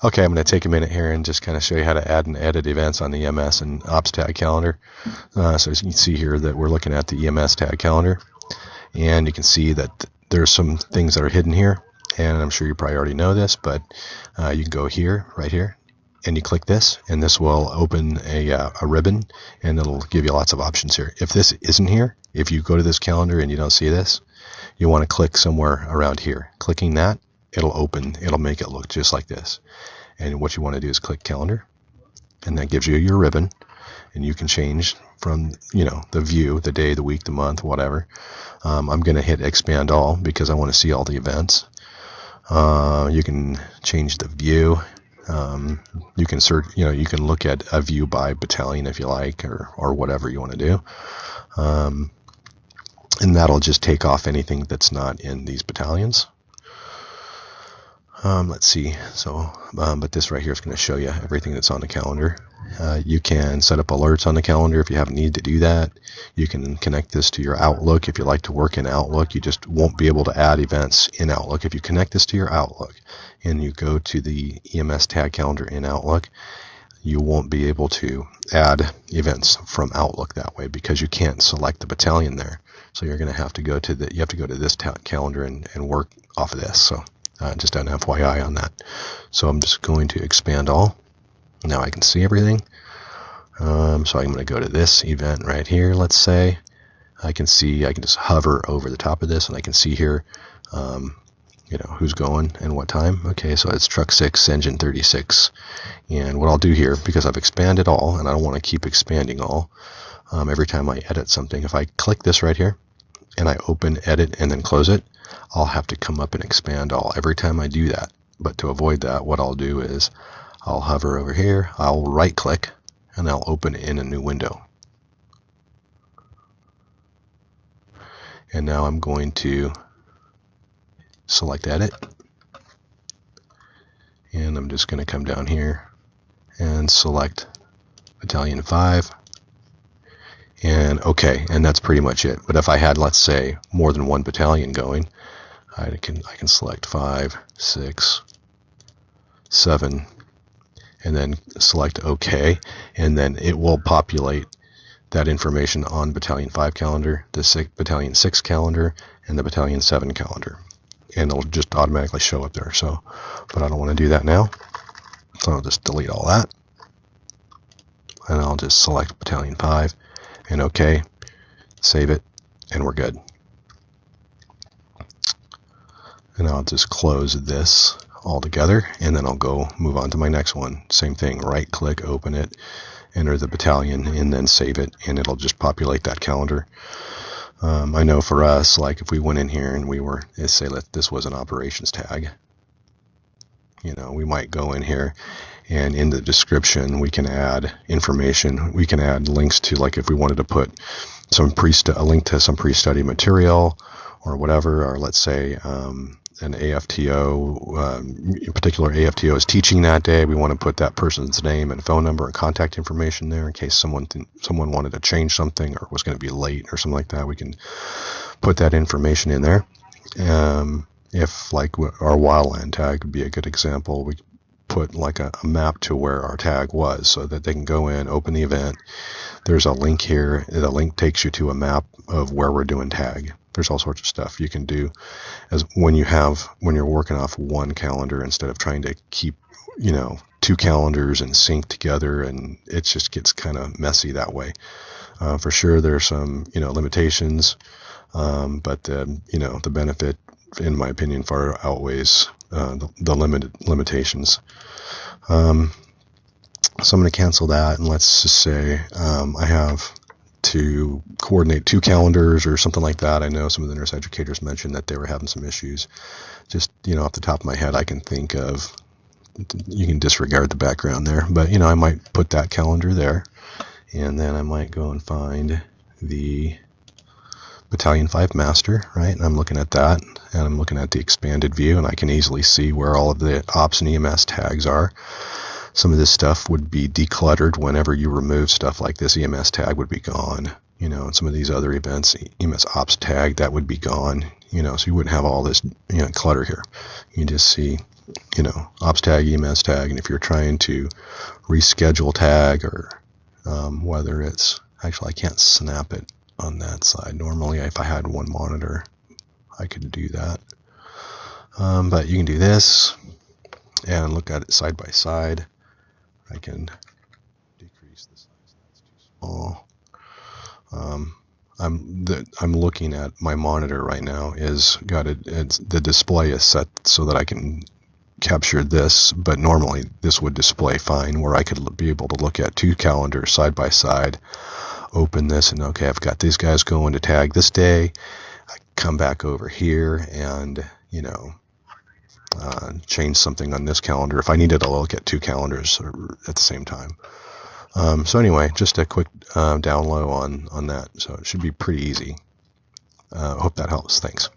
Okay, I'm going to take a minute here and just kind of show you how to add and edit events on the EMS and Ops tag calendar. So as you can see here that we're looking at the EMS tag calendar, and you can see that there's some things that are hidden here, and I'm sure you probably already know this, but you can go here, right here, and you click this, and this will open a ribbon, and it'll give you lots of options here. If this isn't here, if you go to this calendar and you don't see this, you want to click somewhere around here. Clicking that, it'll make it look just like this. And what you want to do is click calendar, and that gives you your ribbon, and you can change from the view, the day, the week, the month, whatever. I'm going to hit expand all because I want to see all the events. You can change the view. You can search, you can look at a view by battalion if you like, or whatever you want to do. And that'll just take off anything that's not in these battalions. Let's see. So, but this right here is going to show you everything that's on the calendar. You can set up alerts on the calendar if you have a need to do that. You can connect this to your Outlook if you like to work in Outlook. You just won't be able to add events in Outlook. If you connect this to your Outlook and you go to the EMS tag calendar in Outlook, you won't be able to add events from Outlook that way because you can't select the battalion there. So you're going to have to go to this calendar and work off of this. So just an FYI on that. So I'm just going to expand all. Now I can see everything. So I'm going to go to this event right here. Let's say I can just hover over the top of this, and I can see here, who's going and what time. Okay, so it's truck 6, engine 36. And what I'll do here, because I've expanded all, and I don't want to keep expanding all, every time I edit something, if I click this right here, and I open, edit, and then close it, I'll have to come up and expand all every time I do that. But to avoid that, what I'll do is I'll hover over here, I'll right click, and I'll open in a new window. And now I'm going to select edit, and I'm just going to come down here and select Battalion 5, and okay, and that's pretty much it. But if I had, let's say, more than one battalion going, I can select 5, 6, 7, and then select OK, and then it will populate that information on Battalion 5 calendar, the Battalion 6 calendar, and the Battalion 7 calendar, and it'll just automatically show up there. So, but I don't want to do that now, so I'll just delete all that, and I'll just select Battalion 5 and OK, save it, and we're good. And I'll just close this all together, and then I'll go move on to my next one. Same thing, right click, open it, enter the battalion, and then save it, and it'll just populate that calendar. I know for us, like if we went in here and we were, let's say this was an operations tag, we might go in here, and in the description we can add information. We can add links to, like if we wanted to put a link to some pre-study material or whatever, or let's say an AFTO, a particular AFTO is teaching that day. We want to put that person's name and phone number and contact information there in case someone wanted to change something or was going to be late or something like that. We can put that information in there. If like our wildland tag would be a good example, we put like a map to where our tag was so that they can go in, open the event. There's a link here. The link takes you to a map of where we're doing tag. There's all sorts of stuff you can do as when you're working off one calendar instead of trying to keep, two calendars and sync together, and it just gets kind of messy that way. For sure, there's some, limitations, but the benefit, in my opinion, far outweighs the limitations. So I'm going to cancel that, and let's just say I have to coordinate 2 calendars or something like that. I know some of the nurse educators mentioned that they were having some issues. Just, off the top of my head, I can think of, you can disregard the background there, but, I might put that calendar there, and then I might go and find the Battalion 5 master, right? And I'm looking at that, and I'm looking at the expanded view, and I can easily see where all of the ops and EMS tags are. Some of this stuff would be decluttered whenever you remove stuff like this. EMS tag would be gone, and some of these other events, EMS ops tag, that would be gone, so you wouldn't have all this, clutter here. You just see ops tag, EMS tag, and if you're trying to reschedule tag, or whether it's, actually I can't snap it on that side. Normally if I had one monitor I could do that, but you can do this and look at it side by side. I can decrease the size, that's too small. I'm looking at my monitor right now. The display is set so that I can capture this, but normally this would display fine, where I could be able to look at two calendars side by side, open this, and okay, I've got these guys going to tag this day. I come back over here and change something on this calendar if I needed to look at two calendars at the same time. So anyway, just a quick down low on that. So it should be pretty easy. Hope that helps. Thanks.